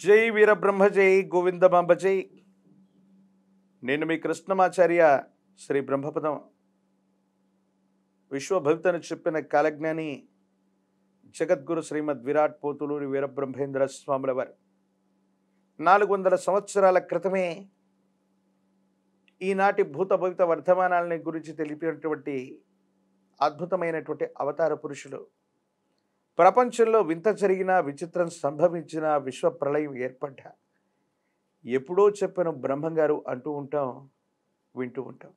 జై వీరబ్రహ్మ జై గోవిందమాంబ జై. నేను మీ కృష్ణమాచార్య శ్రీ బ్రహ్మపదం విశ్వభవితను చెప్పిన కాలజ్ఞాని జగద్గురు శ్రీమద్ విరాట్ పోతులూరి వీరబ్రహ్మేంద్ర స్వాముల వారు 400 సంవత్సరాల క్రితమే ఈనాటి భూత భవిత వర్ధమానాలని గురించి తెలిపినటువంటి అద్భుతమైనటువంటి అవతార పురుషులు. ప్రపంచంలో వింత జరిగినా, విచిత్రం సంభవించిన, విశ్వ ప్రళయం ఏర్పడ్డా ఎప్పుడో చెప్పిన బ్రహ్మంగారు అంటూ ఉంటాం, వింటూ ఉంటాం.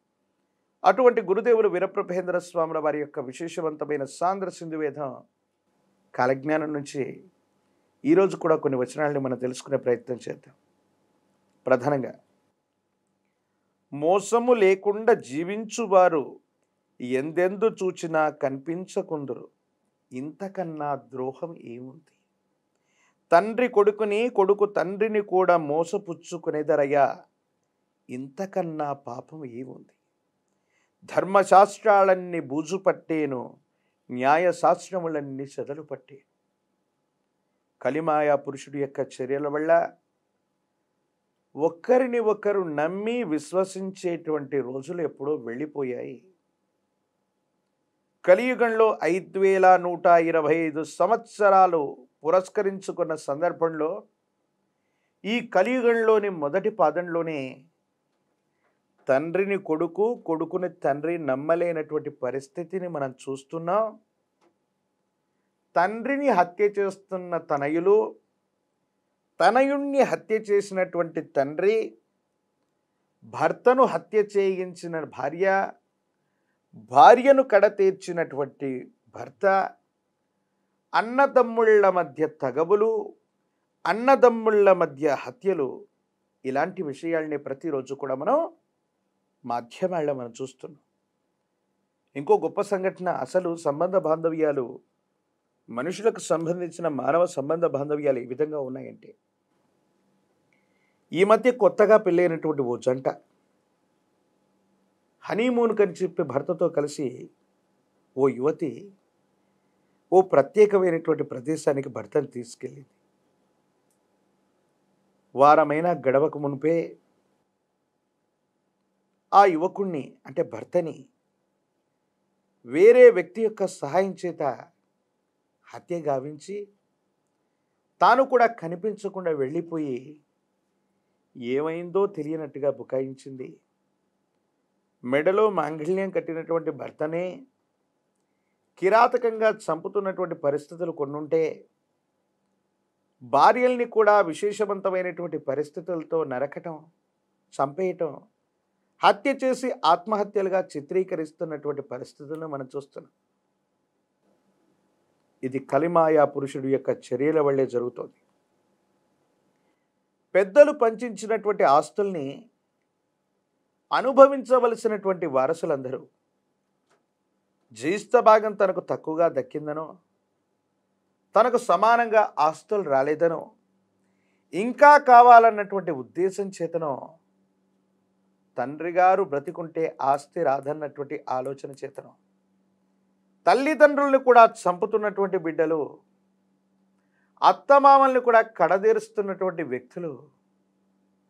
అటువంటి గురుదేవులు వీరబ్రహ్మేంద్ర స్వాముల వారి యొక్క విశేషవంతమైన సాంద్ర సింధు వేదం కాలజ్ఞానం నుంచి ఈరోజు కూడా కొన్ని వచనాలని మనం తెలుసుకునే ప్రయత్నం చేద్దాం. ప్రధానంగా, మోసము లేకుండా జీవించువారు ఎందెందు చూచినా కనిపించకుందురు, ఇంతకన్నా ద్రోహం ఏముంది. తండ్రి కొడుకుని, కొడుకు తండ్రిని కూడా మోసపుచ్చుకునేదరయ్యా, ఇంతకన్నా పాపం ఏముంది. ధర్మశాస్త్రాలన్నీ బూజు పట్టేను, న్యాయశాస్త్రములన్నీ చెదలు పట్టేను. కలిమాయా పురుషుడి యొక్క చర్యల వల్ల ఒక్కరిని ఒకరు నమ్మి విశ్వసించేటువంటి రోజులు ఎప్పుడో వెళ్ళిపోయాయి. కలియుగంలో 5125 సంవత్సరాలు పురస్కరించుకున్న సందర్భంలో ఈ కలియుగంలోని మొదటి పాదంలోనే తండ్రిని కొడుకు, కొడుకుని తండ్రి నమ్మలేనటువంటి పరిస్థితిని మనం చూస్తున్నాం. తండ్రిని హత్య చేస్తున్న తనయులు, తనయుణ్ణి హత్య చేసినటువంటి తండ్రి, భర్తను హత్య చేయించిన భార్య, భార్యను కడతీర్చినటువంటి భర్త, అన్నదమ్ముళ్ళ మధ్య తగవులు, అన్నదమ్ముళ్ళ మధ్య హత్యలు, ఇలాంటి విషయాల్ని ప్రతిరోజు కూడా మనం మాధ్యమాల్లో మనం చూస్తున్నాం. ఇంకో గొప్ప సంఘటన, అసలు సంబంధ బాంధవ్యాలు, మనుషులకు సంబంధించిన మానవ సంబంధ బాంధవ్యాలు ఏ విధంగా ఉన్నాయంటే, ఈ మధ్య కొత్తగా పెళ్ళైనటువంటి ఓ జంట హనీమూన్ కని చెప్పి భర్తతో కలిసి ఓ యువతి ఓ ప్రత్యేకమైనటువంటి ప్రదేశానికి భర్తను తీసుకెళ్ళింది. వారమైనా గడవక మునిపే ఆ యువకుణ్ణి, అంటే భర్తని, వేరే వ్యక్తి యొక్క సహాయం చేత హత్య గావించి తాను కూడా కనిపించకుండా వెళ్ళిపోయి ఏమైందో తెలియనట్టుగా బుకాయించింది. మెడలో మాంగళ్యం కట్టినటువంటి భర్తనే కిరాతకంగా చంపుతున్నటువంటి పరిస్థితులు కొన్నుంటే, భార్యల్ని కూడా విశేషవంతమైనటువంటి పరిస్థితులతో నరకటం, చంపేయటం, హత్య చేసి ఆత్మహత్యలుగా చిత్రీకరిస్తున్నటువంటి పరిస్థితులను మనం చూస్తున్నాం. ఇది కలిమాయా పురుషుడి యొక్క చర్యల వల్లే జరుగుతోంది. పెద్దలు పంచించినటువంటి ఆస్తుల్ని అనుభవించవలసినటువంటి వారసులందరూ జీస్త భాగం తనకు తక్కువగా దక్కిందనో, తనకు సమానంగా ఆస్తులు రాలేదనో, ఇంకా కావాలన్నటువంటి ఉద్దేశం చేతనో, తండ్రి గారు బ్రతికుంటే ఆస్తి రాదన్నటువంటి ఆలోచన చేతనో, తల్లిదండ్రుల్ని కూడా చంపుతున్నటువంటి బిడ్డలు, అత్తమామల్ని కూడా కడదేరుస్తున్నటువంటి వ్యక్తులు,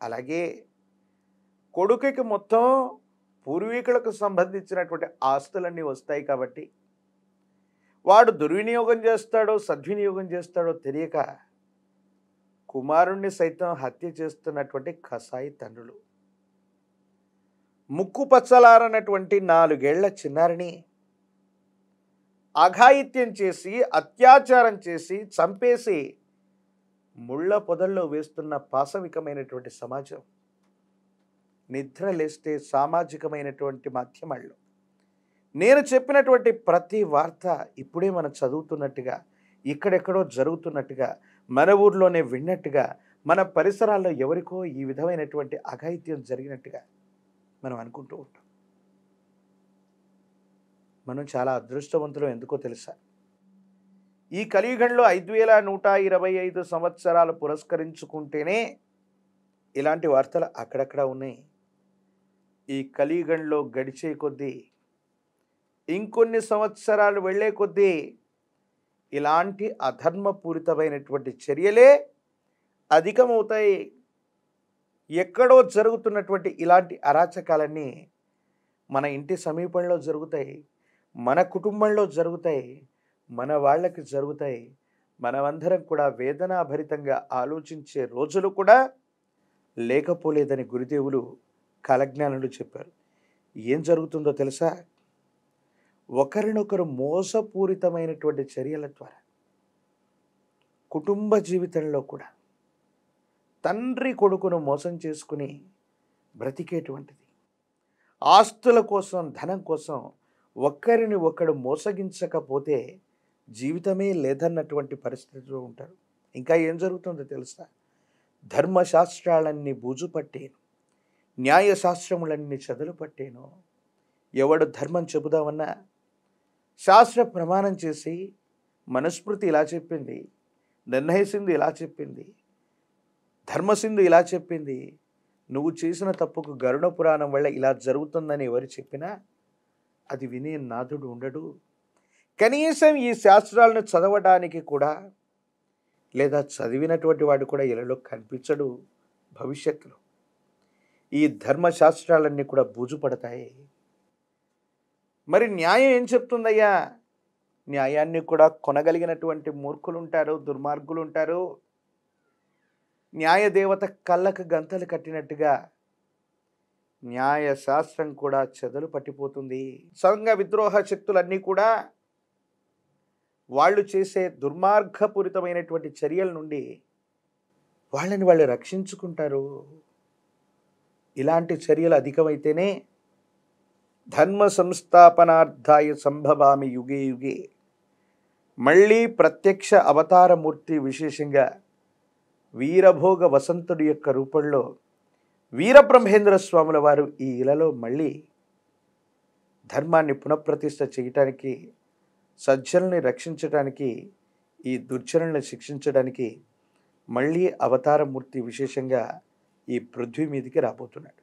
అలాగే కొడుకుకి మొత్తం పూర్వీకులకు సంబంధించినటువంటి ఆస్తులన్నీ వస్తాయి కాబట్టి వాడు దుర్వినియోగం చేస్తాడో సద్వినియోగం చేస్తాడో తెలియక కుమారుణ్ణి సైతం హత్య చేస్తున్నటువంటి కసాయి తండ్రులు, ముక్కు పచ్చలారనటువంటి 4 ఏళ్ల చిన్నారిని అఘాయిత్యం చేసి, అత్యాచారం చేసి, చంపేసి ముళ్ళ పొదల్లో వేస్తున్న పాశవికమైనటువంటి సమాజం. నిద్ర లేస్తే సామాజికమైనటువంటి మాధ్యమాల్లో నేను చెప్పినటువంటి ప్రతి వార్త ఇప్పుడే మనం చదువుతున్నట్టుగా, ఇక్కడెక్కడో జరుగుతున్నట్టుగా, మన ఊర్లోనే విన్నట్టుగా, మన పరిసరాల్లో ఎవరికో ఈ విధమైనటువంటి అఘాయిత్యం జరిగినట్టుగా మనం అనుకుంటూ ఉంటాం. మనం చాలా అదృష్టవంతులం. ఎందుకో తెలుసా? ఈ కలియుగంలో 5125 సంవత్సరాలు పురస్కరించుకుంటేనే ఇలాంటి వార్తలు అక్కడక్కడ ఉన్నాయి. ఈ కలియుగంలో గడిచే కొద్దీ, ఇంకొన్ని సంవత్సరాలు వెళ్ళే కొద్దీ ఇలాంటి అధర్మపూరితమైనటువంటి చర్యలే అధికమవుతాయి. ఎక్కడో జరుగుతున్నటువంటి ఇలాంటి అరాచకాలన్నీ మన ఇంటి సమీపంలో జరుగుతాయి, మన కుటుంబంలో జరుగుతాయి, మన వాళ్ళకి జరుగుతాయి. మనమందరం కూడా వేదనాభరితంగా ఆలోచించే రోజులు కూడా లేకపోలేదని గురుదేవులు కాలజ్ఞానులు చెప్పారు. ఏం జరుగుతుందో తెలుసా? ఒకరినొకరు మోసపూరితమైనటువంటి చర్యల ద్వారా కుటుంబ జీవితంలో కూడా తండ్రి కొడుకును మోసం చేసుకుని బ్రతికేటువంటిది. ఆస్తుల కోసం, ధనం కోసం ఒక్కరిని ఒకడు మోసగించకపోతే జీవితమే లేదన్నటువంటి పరిస్థితిలో ఉంటారు. ఇంకా ఏం జరుగుతుందో తెలుసా? ధర్మశాస్త్రాలన్నీ బూజు పట్టేను, న్యాయశాస్త్రములన్నీ చదులు పట్టేను. ఎవడు ధర్మం చెబుదామన్నా శాస్త్ర ప్రమాణం చేసి మనుస్మృతి ఇలా చెప్పింది, నిర్ణయసింధు ఇలా చెప్పింది, ధర్మసింధు ఇలా చెప్పింది, నువ్వు చేసిన తప్పుకు గరుడ పురాణం వల్ల ఇలా జరుగుతుందని ఎవరు చెప్పినా అది వినే నాథుడు ఉండడు. కనీసం ఈ శాస్త్రాలను చదవడానికి కూడా, లేదా చదివినటువంటి వాడు కూడా ఇళ్ళలో కనిపించడు. భవిష్యత్తులో ఈ ధర్మశాస్త్రాలన్నీ కూడా బూజు పడతాయి. మరి న్యాయం ఏం చెప్తుందయ్యా? న్యాయాన్ని కూడా కొనగలిగినటువంటి మూర్ఖులు ఉంటారు, దుర్మార్గులు ఉంటారు. న్యాయదేవత కళ్ళకు గంతలు కట్టినట్టుగా న్యాయశాస్త్రం కూడా చెదలు పట్టిపోతుంది. సంఘ విద్రోహ శక్తులన్నీ కూడా వాళ్ళు చేసే దుర్మార్గపూరితమైనటువంటి చర్యల నుండి వాళ్ళని వాళ్ళు రక్షించుకుంటారు. ఇలాంటి చర్యలు అధికమైతేనే ధర్మ సంస్థాపనార్థాయ సంభవామి యుగే యుగే, మళ్ళీ ప్రత్యక్ష అవతారమూర్తి విశేషంగా వీరభోగ వసంతుడి యొక్క రూపంలో వీరబ్రహ్మేంద్ర స్వాముల వారు ఈ ఇలలో మళ్ళీ ధర్మాన్ని పునఃప్రతిష్ఠ చేయటానికి, సజ్జనుల్ని రక్షించడానికి, ఈ దుర్జనుల్ని శిక్షించడానికి మళ్ళీ అవతారమూర్తి విశేషంగా ఈ పృథ్వీ మీదికి రాబోతున్నాడు.